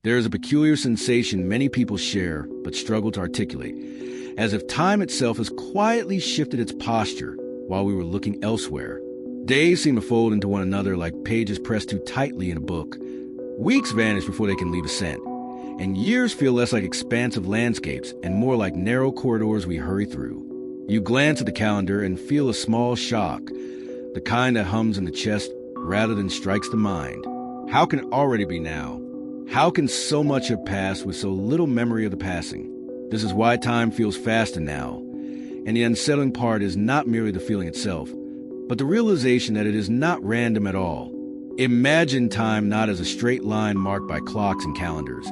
There is a peculiar sensation many people share but struggle to articulate, as if time itself has quietly shifted its posture while we were looking elsewhere. Days seem to fold into one another like pages pressed too tightly in a book. Weeks vanish before they can leave a scent, and years feel less like expansive landscapes and more like narrow corridors we hurry through. You glance at the calendar and feel a small shock, the kind that hums in the chest rather than strikes the mind. How can it already be now? How can so much have passed with so little memory of the passing? This is why time feels faster now, and the unsettling part is not merely the feeling itself, but the realization that it is not random at all. Imagine time not as a straight line marked by clocks and calendars,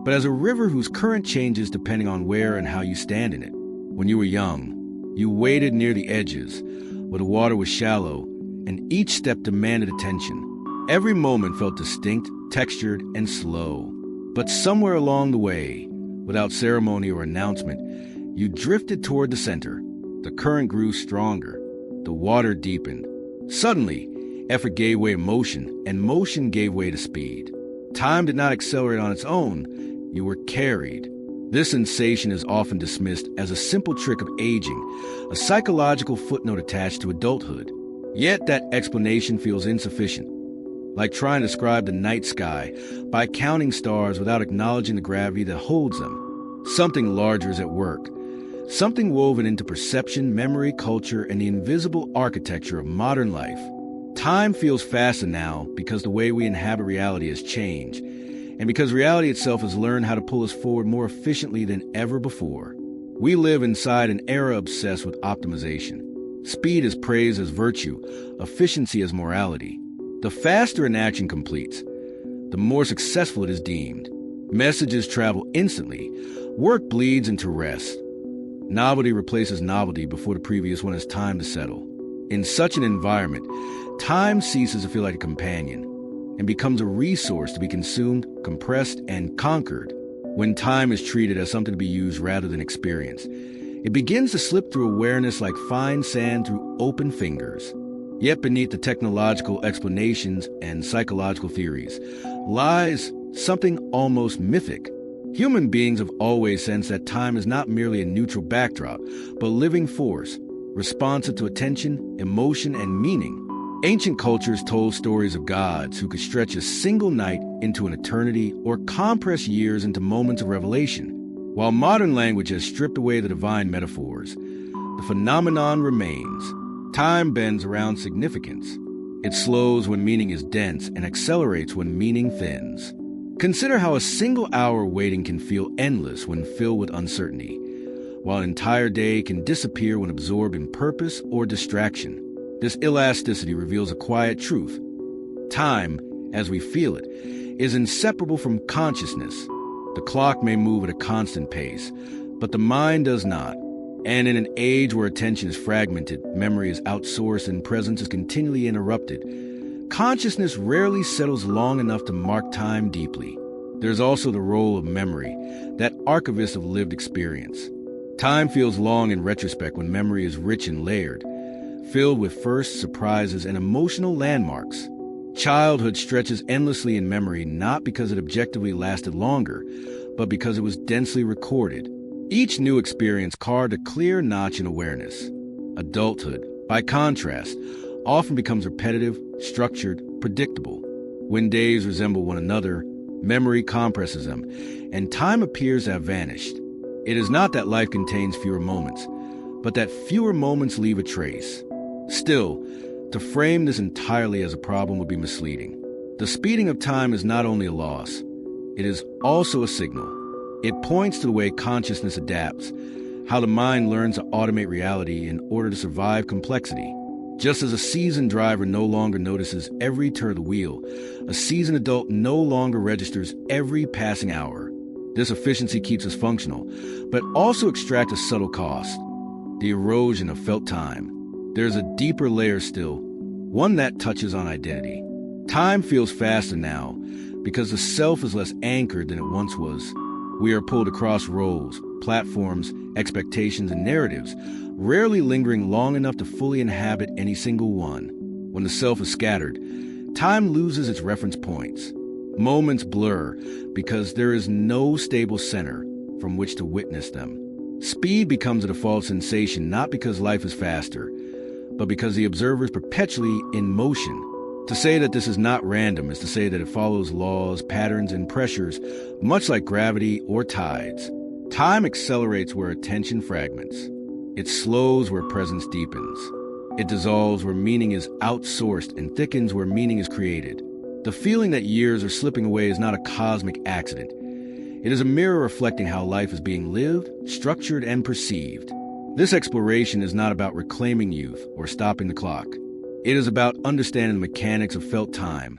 but as a river whose current changes depending on where and how you stand in it. When you were young, you waded near the edges, where the water was shallow, and each step demanded attention. Every moment felt distinct, textured, and slow. But somewhere along the way, without ceremony or announcement, you drifted toward the center. The current grew stronger. The water deepened. Suddenly, effort gave way to motion, and motion gave way to speed. Time did not accelerate on its own. You were carried. This sensation is often dismissed as a simple trick of aging, a psychological footnote attached to adulthood. Yet that explanation feels insufficient, like trying to describe the night sky by counting stars without acknowledging the gravity that holds them. Something larger is at work, something woven into perception, memory, culture, and the invisible architecture of modern life. Time feels faster now because the way we inhabit reality has changed, and because reality itself has learned how to pull us forward more efficiently than ever before. We live inside an era obsessed with optimization. Speed is praised as virtue, efficiency as morality. The faster an action completes, the more successful it is deemed. Messages travel instantly. Work bleeds into rest. Novelty replaces novelty before the previous one has time to settle. In such an environment, time ceases to feel like a companion and becomes a resource to be consumed, compressed, and conquered. When time is treated as something to be used rather than experienced, it begins to slip through awareness like fine sand through open fingers. Yet beneath the technological explanations and psychological theories lies something almost mythic. Human beings have always sensed that time is not merely a neutral backdrop, but a living force, responsive to attention, emotion, and meaning. Ancient cultures told stories of gods who could stretch a single night into an eternity or compress years into moments of revelation. While modern language has stripped away the divine metaphors, the phenomenon remains. Time bends around significance. It slows when meaning is dense and accelerates when meaning thins. Consider how a single hour waiting can feel endless when filled with uncertainty, while an entire day can disappear when absorbed in purpose or distraction. This elasticity reveals a quiet truth. Time, as we feel it, is inseparable from consciousness. The clock may move at a constant pace, but the mind does not. And in an age where attention is fragmented, memory is outsourced, and presence is continually interrupted, consciousness rarely settles long enough to mark time deeply. There's also the role of memory, that archivist of lived experience. Time feels long in retrospect when memory is rich and layered, filled with firsts, surprises, and emotional landmarks. Childhood stretches endlessly in memory not because it objectively lasted longer, but because it was densely recorded. Each new experience carved a clear notch in awareness. Adulthood, by contrast, often becomes repetitive, structured, predictable. When days resemble one another, memory compresses them, and time appears to have vanished. It is not that life contains fewer moments, but that fewer moments leave a trace. Still, to frame this entirely as a problem would be misleading. The speeding of time is not only a loss, it is also a signal. It points to the way consciousness adapts, how the mind learns to automate reality in order to survive complexity. Just as a seasoned driver no longer notices every turn of the wheel, a seasoned adult no longer registers every passing hour. This efficiency keeps us functional, but also extracts a subtle cost: the erosion of felt time. There's a deeper layer still, one that touches on identity. Time feels faster now because the self is less anchored than it once was. We are pulled across roles, platforms, expectations, and narratives, rarely lingering long enough to fully inhabit any single one. When the self is scattered, time loses its reference points. Moments blur because there is no stable center from which to witness them. Speed becomes a default sensation not because life is faster, but because the observer is perpetually in motion. To say that this is not random is to say that it follows laws, patterns, and pressures, much like gravity or tides. Time accelerates where attention fragments. It slows where presence deepens. It dissolves where meaning is outsourced and thickens where meaning is created. The feeling that years are slipping away is not a cosmic accident. It is a mirror reflecting how life is being lived, structured, and perceived. This exploration is not about reclaiming youth or stopping the clock. It is about understanding the mechanics of felt time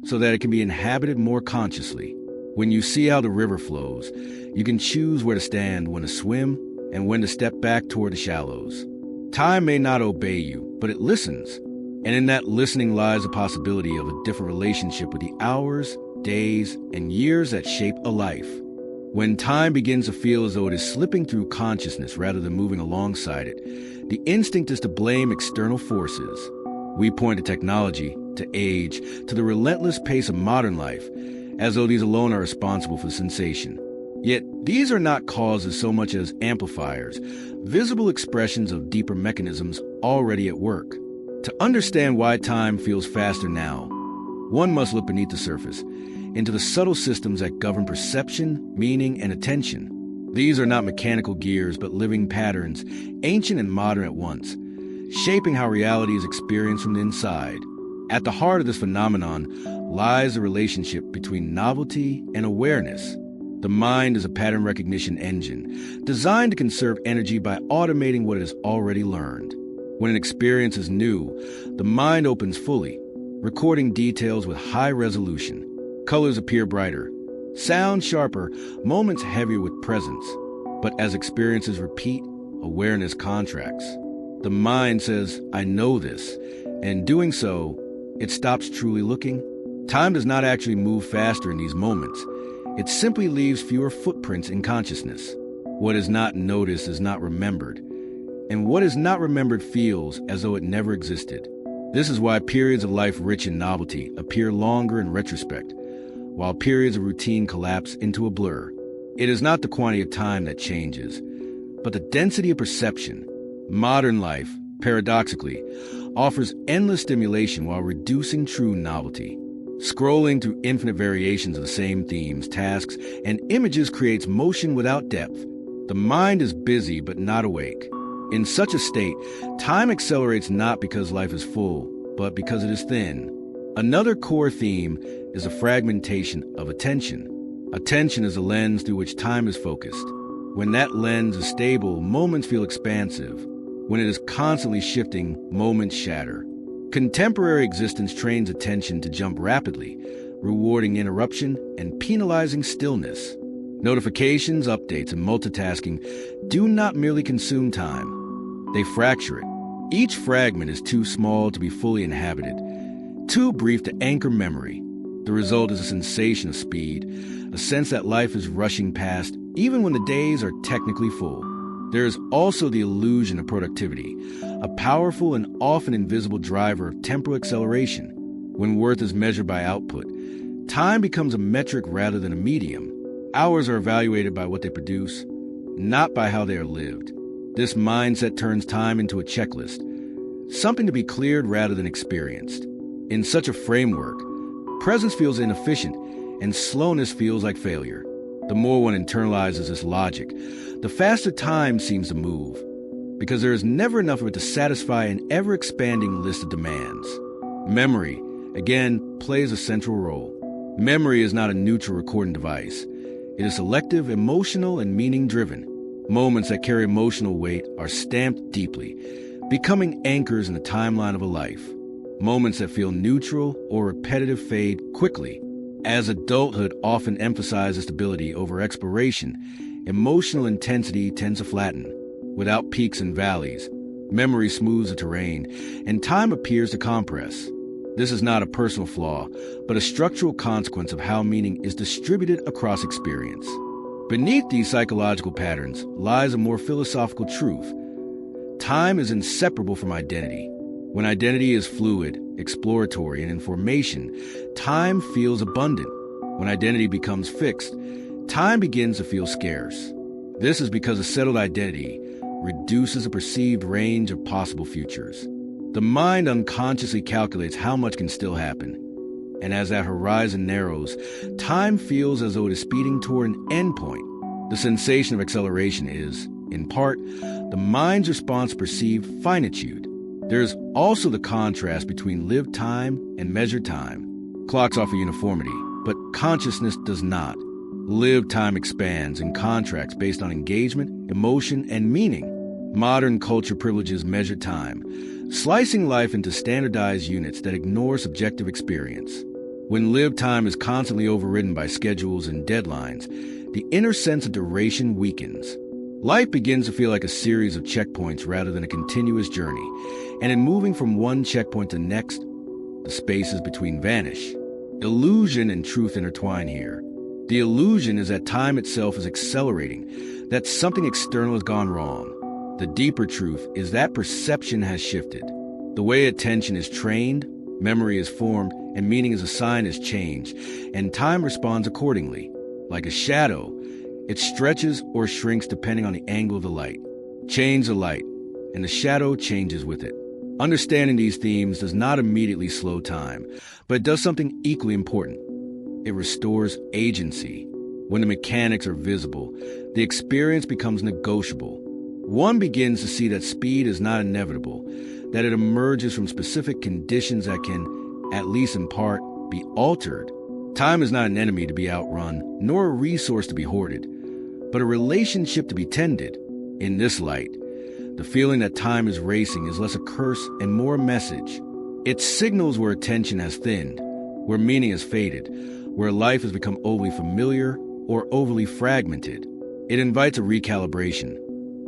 so that it can be inhabited more consciously. When you see how the river flows, you can choose where to stand, when to swim, and when to step back toward the shallows. Time may not obey you, but it listens. And in that listening lies the possibility of a different relationship with the hours, days, and years that shape a life. When time begins to feel as though it is slipping through consciousness rather than moving alongside it, the instinct is to blame external forces. We point to technology, to age, to the relentless pace of modern life, as though these alone are responsible for the sensation. Yet, these are not causes so much as amplifiers, visible expressions of deeper mechanisms already at work. To understand why time feels faster now, one must look beneath the surface, into the subtle systems that govern perception, meaning, and attention. These are not mechanical gears, but living patterns, ancient and modern at once, shaping how reality is experienced from the inside. At the heart of this phenomenon lies the relationship between novelty and awareness. The mind is a pattern recognition engine, designed to conserve energy by automating what it has already learned. When an experience is new, the mind opens fully, recording details with high resolution. Colors appear brighter, sound sharper, moments heavier with presence. But as experiences repeat, awareness contracts. The mind says, I know this, and in doing so, it stops truly looking. Time does not actually move faster in these moments. It simply leaves fewer footprints in consciousness. What is not noticed is not remembered, and what is not remembered feels as though it never existed. This is why periods of life rich in novelty appear longer in retrospect, while periods of routine collapse into a blur. It is not the quantity of time that changes, but the density of perception. Modern life, paradoxically, offers endless stimulation while reducing true novelty. Scrolling through infinite variations of the same themes, tasks, and images creates motion without depth. The mind is busy but not awake. In such a state, time accelerates not because life is full, but because it is thin. Another core theme is the fragmentation of attention. Attention is a lens through which time is focused. When that lens is stable, moments feel expansive. When it is constantly shifting, moments shatter. Contemporary existence trains attention to jump rapidly, rewarding interruption and penalizing stillness. Notifications, updates, and multitasking do not merely consume time. They fracture it. Each fragment is too small to be fully inhabited, too brief to anchor memory. The result is a sensation of speed, a sense that life is rushing past even when the days are technically full. There is also the illusion of productivity, a powerful and often invisible driver of temporal acceleration. When worth is measured by output, time becomes a metric rather than a medium. Hours are evaluated by what they produce, not by how they are lived. This mindset turns time into a checklist, something to be cleared rather than experienced. In such a framework, presence feels inefficient and slowness feels like failure. The more one internalizes this logic, the faster time seems to move, because there is never enough of it to satisfy an ever-expanding list of demands. Memory, again, plays a central role. Memory is not a neutral recording device. It is selective, emotional, and meaning-driven. Moments that carry emotional weight are stamped deeply, becoming anchors in the timeline of a life. Moments that feel neutral or repetitive fade quickly. As adulthood often emphasizes stability over exploration, emotional intensity tends to flatten. Without peaks and valleys, memory smooths the terrain, and time appears to compress. This is not a personal flaw, but a structural consequence of how meaning is distributed across experience. Beneath these psychological patterns lies a more philosophical truth. Time is inseparable from identity. When identity is fluid, exploratory, and in formation, time feels abundant. When identity becomes fixed, time begins to feel scarce. This is because a settled identity reduces a perceived range of possible futures. The mind unconsciously calculates how much can still happen. And as that horizon narrows, time feels as though it is speeding toward an endpoint. The sensation of acceleration is, in part, the mind's response to perceived finitude. There is also the contrast between lived time and measured time. Clocks offer uniformity, but consciousness does not. Lived time expands and contracts based on engagement, emotion, and meaning. Modern culture privileges measured time, slicing life into standardized units that ignore subjective experience. When lived time is constantly overridden by schedules and deadlines, the inner sense of duration weakens. Life begins to feel like a series of checkpoints rather than a continuous journey, and in moving from one checkpoint to the next, the spaces between vanish. Illusion and truth intertwine here. The illusion is that time itself is accelerating, that something external has gone wrong. The deeper truth is that perception has shifted. The way attention is trained, memory is formed, and meaning is assigned has changed, and time responds accordingly. Like a shadow, it stretches or shrinks depending on the angle of the light. Change the light, and the shadow changes with it. Understanding these themes does not immediately slow time, but it does something equally important. It restores agency. When the mechanics are visible, the experience becomes negotiable. One begins to see that speed is not inevitable, that it emerges from specific conditions that can, at least in part, be altered. Time is not an enemy to be outrun, nor a resource to be hoarded, but a relationship to be tended. In this light, the feeling that time is racing is less a curse and more a message. It signals where attention has thinned, where meaning has faded, where life has become overly familiar or overly fragmented. It invites a recalibration,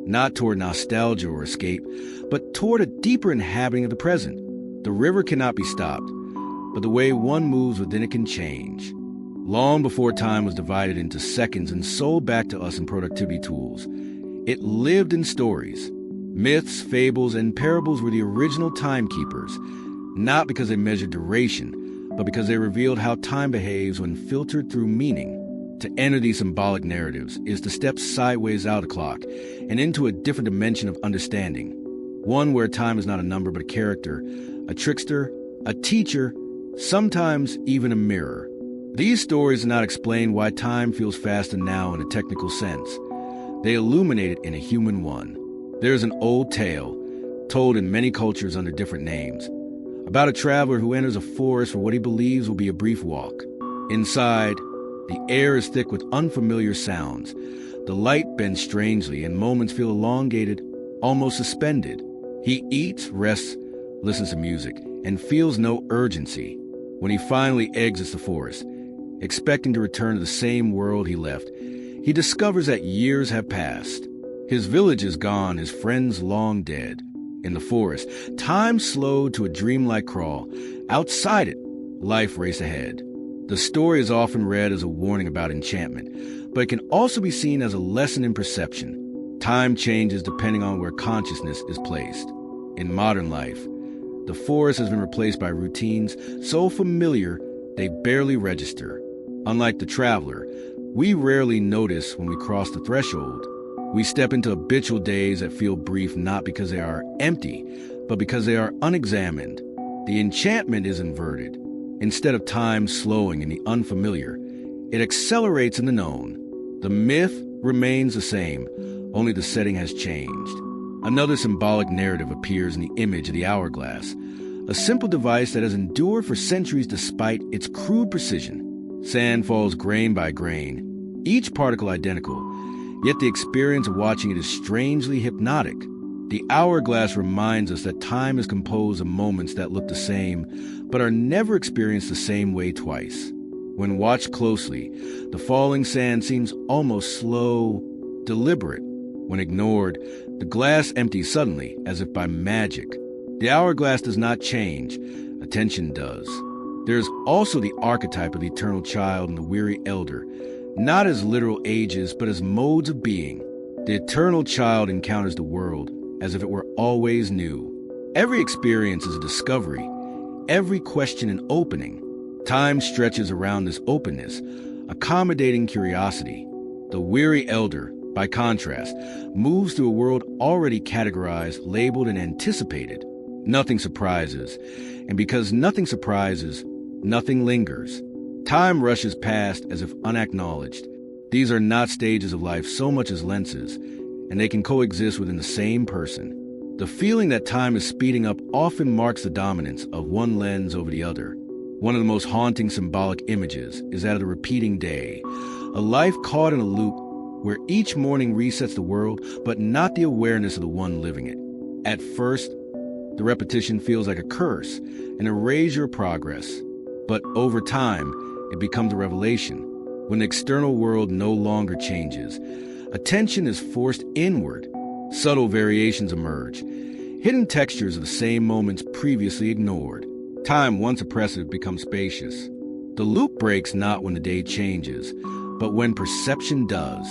not toward nostalgia or escape, but toward a deeper inhabiting of the present. The river cannot be stopped, but the way one moves within it can change. Long before time was divided into seconds and sold back to us in productivity tools, it lived in stories. Myths, fables, and parables were the original timekeepers, not because they measured duration, but because they revealed how time behaves when filtered through meaning. To enter these symbolic narratives is to step sideways out of the clock and into a different dimension of understanding, one where time is not a number but a character, a trickster, a teacher, sometimes even a mirror. These stories do not explain why time feels faster now in a technical sense. They illuminate it in a human one. There is an old tale, told in many cultures under different names, about a traveler who enters a forest for what he believes will be a brief walk. Inside, the air is thick with unfamiliar sounds. The light bends strangely, and moments feel elongated, almost suspended. He eats, rests, listens to music, and feels no urgency. When he finally exits the forest, expecting to return to the same world he left, he discovers that years have passed. His village is gone, his friends long dead. In the forest, time slowed to a dreamlike crawl. Outside it, life raced ahead. The story is often read as a warning about enchantment, but it can also be seen as a lesson in perception. Time changes depending on where consciousness is placed. In modern life, the forest has been replaced by routines so familiar they barely register. Unlike the traveler, we rarely notice when we cross the threshold. We step into habitual days that feel brief not because they are empty, but because they are unexamined. The enchantment is inverted. Instead of time slowing in the unfamiliar, it accelerates in the known. The myth remains the same, only the setting has changed. Another symbolic narrative appears in the image of the hourglass, a simple device that has endured for centuries despite its crude precision. Sand falls grain by grain, each particle identical, yet the experience of watching it is strangely hypnotic. The hourglass reminds us that time is composed of moments that look the same, but are never experienced the same way twice. When watched closely, the falling sand seems almost slow, deliberate. When ignored, the glass empties suddenly, as if by magic. The hourglass does not change, attention does. There is also the archetype of the eternal child and the weary elder, not as literal ages, but as modes of being. The eternal child encounters the world as if it were always new. Every experience is a discovery, every question an opening. Time stretches around this openness, accommodating curiosity. The weary elder, by contrast, moves through a world already categorized, labeled, and anticipated. Nothing surprises, and because nothing surprises, nothing lingers. Time rushes past as if unacknowledged. These are not stages of life so much as lenses, and they can coexist within the same person. The feeling that time is speeding up often marks the dominance of one lens over the other. One of the most haunting symbolic images is that of the repeating day, a life caught in a loop where each morning resets the world, but not the awareness of the one living it. At first, the repetition feels like a curse, an erasure of progress. But over time, it becomes a revelation. When the external world no longer changes, attention is forced inward. Subtle variations emerge, hidden textures of the same moments previously ignored. Time, once oppressive, becomes spacious. The loop breaks not when the day changes, but when perception does.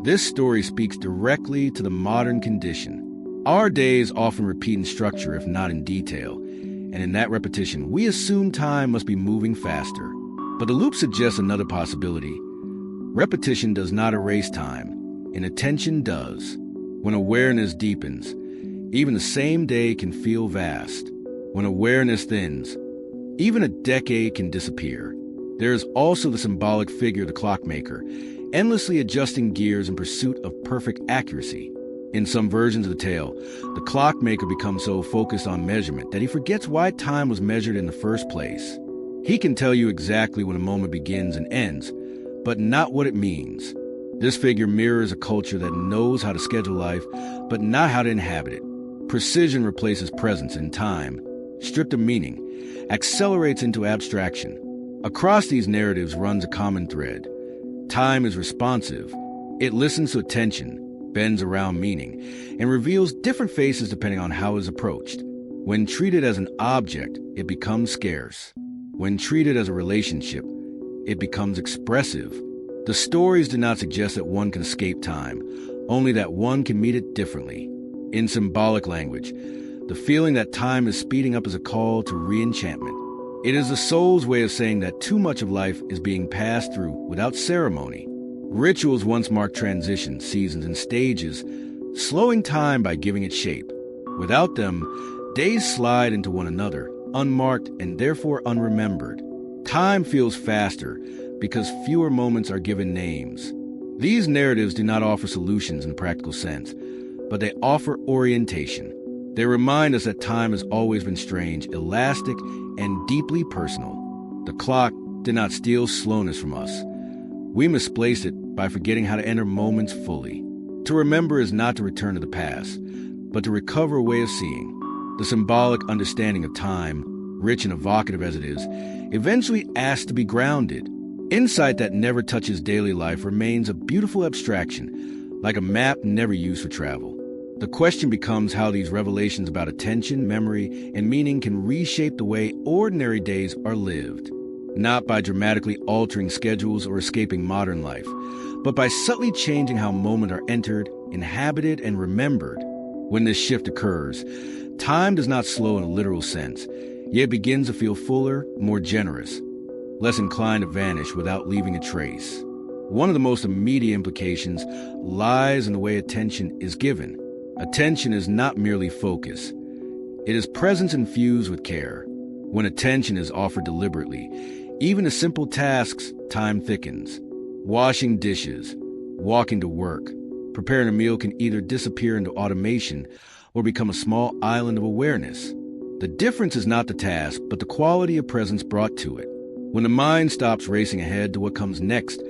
This story speaks directly to the modern condition. Our days often repeat in structure, if not in detail, and in that repetition, we assume time must be moving faster. But the loop suggests another possibility. Repetition does not erase time, and attention does. When awareness deepens, even the same day can feel vast. When awareness thins, even a decade can disappear. There is also the symbolic figure of the clockmaker, endlessly adjusting gears in pursuit of perfect accuracy. In some versions of the tale, the clockmaker becomes so focused on measurement that he forgets why time was measured in the first place. He can tell you exactly when a moment begins and ends, but not what it means. This figure mirrors a culture that knows how to schedule life, but not how to inhabit it. Precision replaces presence, and time, stripped of meaning, accelerates into abstraction. Across these narratives runs a common thread. Time is responsive. It listens to attention, bends around meaning, and reveals different faces depending on how it is approached. When treated as an object, it becomes scarce. When treated as a relationship, it becomes expressive. The stories do not suggest that one can escape time, only that one can meet it differently. In symbolic language, the feeling that time is speeding up is a call to re-enchantment. It is the soul's way of saying that too much of life is being passed through without ceremony. Rituals once marked transitions, seasons, and stages, slowing time by giving it shape. Without them, days slide into one another, unmarked and therefore unremembered. Time feels faster because fewer moments are given names. These narratives do not offer solutions in the practical sense, but they offer orientation. They remind us that time has always been strange, elastic, and deeply personal. The clock did not steal slowness from us. We misplaced it by forgetting how to enter moments fully. To remember is not to return to the past, but to recover a way of seeing. The symbolic understanding of time, rich and evocative as it is, eventually asks to be grounded. Insight that never touches daily life remains a beautiful abstraction, like a map never used for travel. The question becomes how these revelations about attention, memory, and meaning can reshape the way ordinary days are lived. Not by dramatically altering schedules or escaping modern life, but by subtly changing how moments are entered, inhabited, and remembered. When this shift occurs, time does not slow in a literal sense, yet begins to feel fuller, more generous, less inclined to vanish without leaving a trace. One of the most immediate implications lies in the way attention is given. Attention is not merely focus. It is presence infused with care. When attention is offered deliberately, even to simple tasks, time thickens. Washing dishes, walking to work, preparing a meal can either disappear into automation or become a small island of awareness. The difference is not the task, but the quality of presence brought to it. When the mind stops racing ahead to what comes next,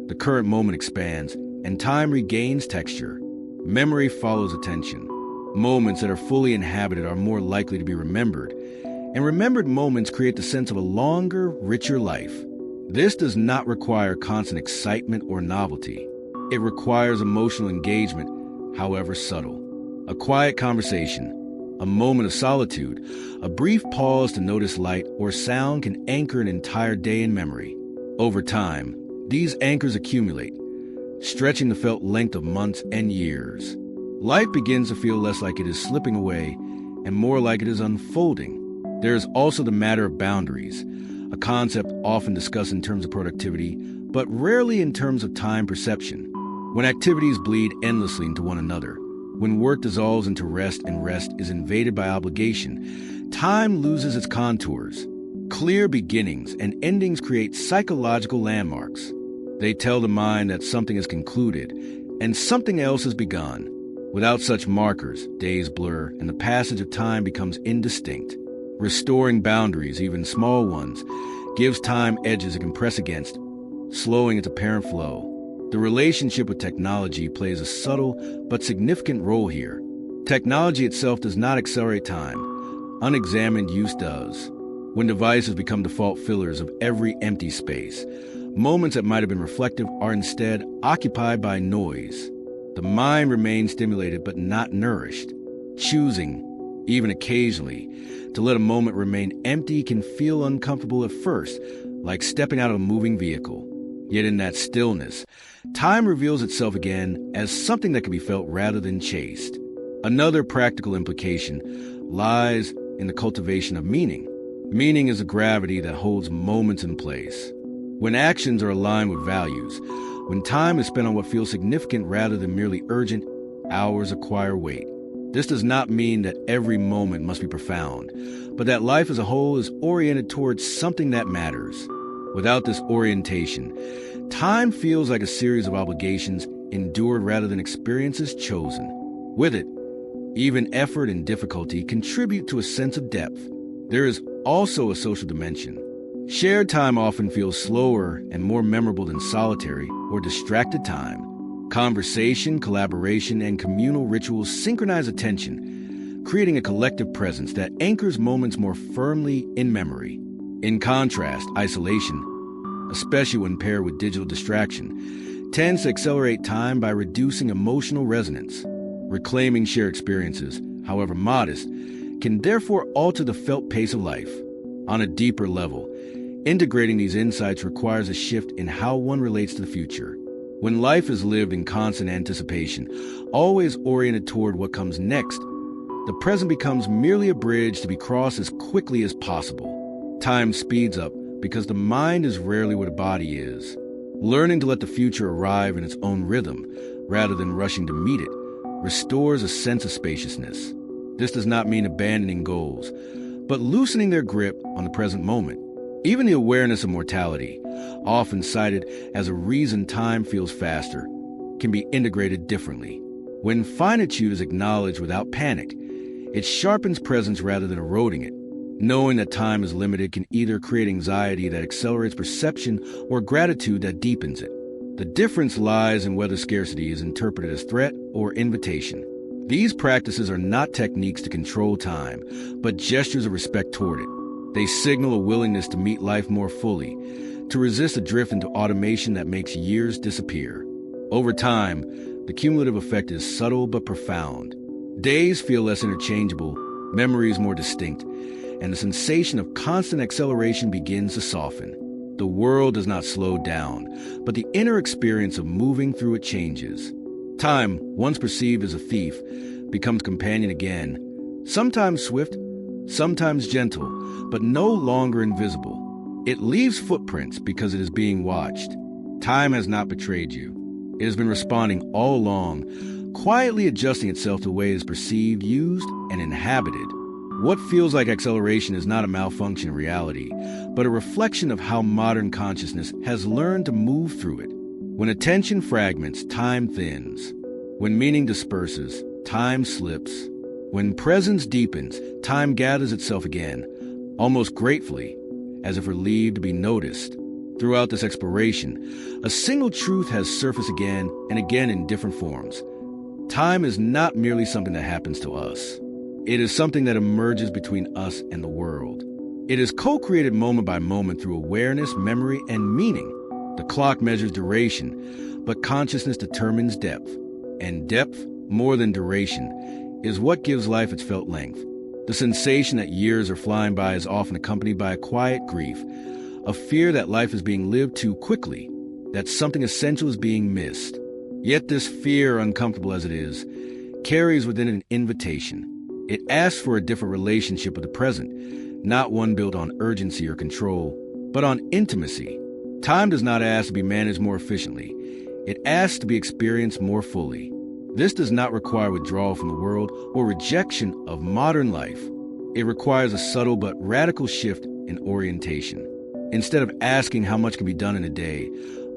the current moment expands, and time regains texture. Memory follows attention. Moments that are fully inhabited are more likely to be remembered, and remembered moments create the sense of a longer, richer life. This does not require constant excitement or novelty. It requires emotional engagement, however subtle. A quiet conversation, a moment of solitude, a brief pause to notice light or sound can anchor an entire day in memory. Over time, these anchors accumulate, stretching the felt length of months and years. Life begins to feel less like it is slipping away and more like it is unfolding. There is also the matter of boundaries. a concept often discussed in terms of productivity, but rarely in terms of time perception. When activities bleed endlessly into one another, when work dissolves into rest and rest is invaded by obligation, time loses its contours. Clear beginnings and endings create psychological landmarks. They tell the mind that something is concluded and something else has begun. Without such markers, days blur and the passage of time becomes indistinct. Restoring boundaries, even small ones, gives time edges it can press against, slowing its apparent flow. The relationship with technology plays a subtle but significant role here. Technology itself does not accelerate time. Unexamined use does. When devices become default fillers of every empty space, moments that might have been reflective are instead occupied by noise. The mind remains stimulated but not nourished. Choosing, even occasionally, to let a moment remain empty can feel uncomfortable at first, like stepping out of a moving vehicle. Yet in that stillness, time reveals itself again as something that can be felt rather than chased. Another practical implication lies in the cultivation of meaning. Meaning is a gravity that holds moments in place. When actions are aligned with values, when time is spent on what feels significant rather than merely urgent, hours acquire weight. This does not mean that every moment must be profound, but that life as a whole is oriented towards something that matters. Without this orientation, time feels like a series of obligations endured rather than experiences chosen. With it, even effort and difficulty contribute to a sense of depth. There is also a social dimension. Shared time often feels slower and more memorable than solitary or distracted time. Conversation, collaboration, and communal rituals synchronize attention, creating a collective presence that anchors moments more firmly in memory. In contrast, isolation, especially when paired with digital distraction, tends to accelerate time by reducing emotional resonance. Reclaiming shared experiences, however modest, can therefore alter the felt pace of life. On a deeper level, integrating these insights requires a shift in how one relates to the future. When life is lived in constant anticipation, always oriented toward what comes next, the present becomes merely a bridge to be crossed as quickly as possible. Time speeds up because the mind is rarely where the body is. Learning to let the future arrive in its own rhythm, rather than rushing to meet it, restores a sense of spaciousness. This does not mean abandoning goals, but loosening their grip on the present moment. Even the awareness of mortality, often cited as a reason time feels faster, can be integrated differently. When finitude is acknowledged without panic, it sharpens presence rather than eroding it. Knowing that time is limited can either create anxiety that accelerates perception or gratitude that deepens it. The difference lies in whether scarcity is interpreted as threat or invitation. These practices are not techniques to control time, but gestures of respect toward it. They signal a willingness to meet life more fully, to resist a drift into automation that makes years disappear. Over time, the cumulative effect is subtle but profound. Days feel less interchangeable, memories more distinct, and the sensation of constant acceleration begins to soften. The world does not slow down, but the inner experience of moving through it changes. Time, once perceived as a thief, becomes companion again, sometimes swift, sometimes gentle, but no longer invisible. It leaves footprints because it is being watched. Time has not betrayed you. It has been responding all along, quietly adjusting itself to the way it is perceived, used, and inhabited. What feels like acceleration is not a malfunction in reality, but a reflection of how modern consciousness has learned to move through it. When attention fragments, time thins. When meaning disperses, time slips. When presence deepens, time gathers itself again, almost gratefully, as if relieved to be noticed. Throughout this exploration, a single truth has surfaced again and again in different forms. Time is not merely something that happens to us. It is something that emerges between us and the world. It is co-created moment by moment through awareness, memory, and meaning. The clock measures duration, but consciousness determines depth. And depth, more than duration, is what gives life its felt length. The sensation that years are flying by is often accompanied by a quiet grief, a fear that life is being lived too quickly, that something essential is being missed. Yet this fear, uncomfortable as it is, carries within it an invitation. It asks for a different relationship with the present, not one built on urgency or control, But on intimacy, time does not ask to be managed more efficiently. It asks to be experienced more fully. This does not require withdrawal from the world or rejection of modern life. It requires a subtle but radical shift in orientation. Instead of asking how much can be done in a day,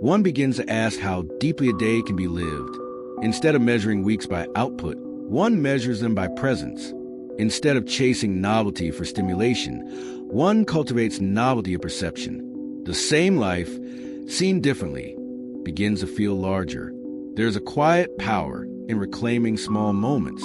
one begins to ask how deeply a day can be lived. Instead of measuring weeks by output, one measures them by presence. Instead of chasing novelty for stimulation, one cultivates novelty of perception. The same life, seen differently, begins to feel larger. There is a quiet power in reclaiming small moments,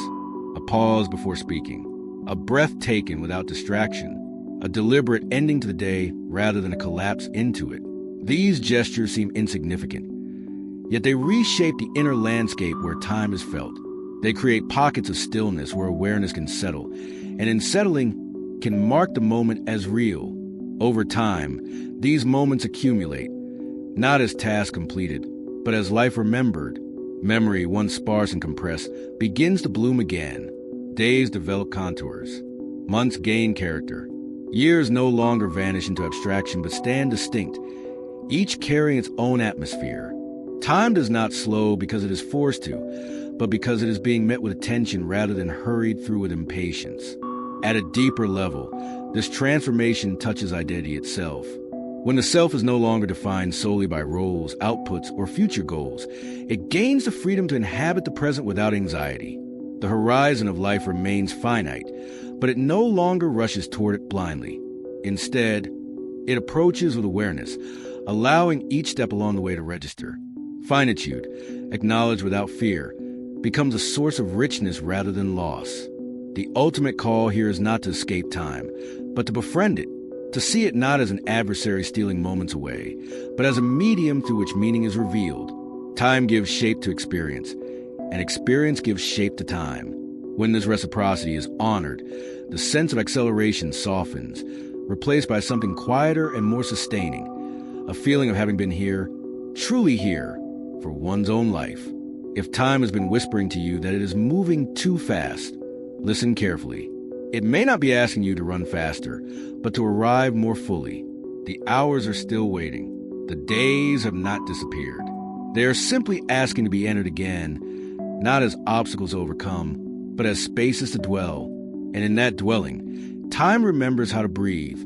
a pause before speaking, a breath taken without distraction, a deliberate ending to the day rather than a collapse into it. These gestures seem insignificant, yet they reshape the inner landscape where time is felt. They create pockets of stillness where awareness can settle, and in settling, can mark the moment as real. Over time, these moments accumulate, not as tasks completed, but as life remembered. Memory, once sparse and compressed, begins to bloom again. Days develop contours. Months gain character. Years no longer vanish into abstraction but stand distinct, each carrying its own atmosphere. Time does not slow because it is forced to, but because it is being met with attention rather than hurried through with impatience. At a deeper level, this transformation touches identity itself. When the self is no longer defined solely by roles, outputs, or future goals, it gains the freedom to inhabit the present without anxiety. The horizon of life remains finite, but it no longer rushes toward it blindly. Instead, it approaches with awareness, allowing each step along the way to register. Finitude, acknowledged without fear, becomes a source of richness rather than loss. The ultimate call here is not to escape time, but to befriend it, to see it not as an adversary stealing moments away, but as a medium through which meaning is revealed. Time gives shape to experience, and experience gives shape to time. When this reciprocity is honored, the sense of acceleration softens, replaced by something quieter and more sustaining, a feeling of having been here, truly here, for one's own life. If time has been whispering to you that it is moving too fast, listen carefully. It may not be asking you to run faster, but to arrive more fully. The hours are still waiting. The days have not disappeared. They are simply asking to be entered again, not as obstacles to overcome, but as spaces to dwell. And in that dwelling, time remembers how to breathe,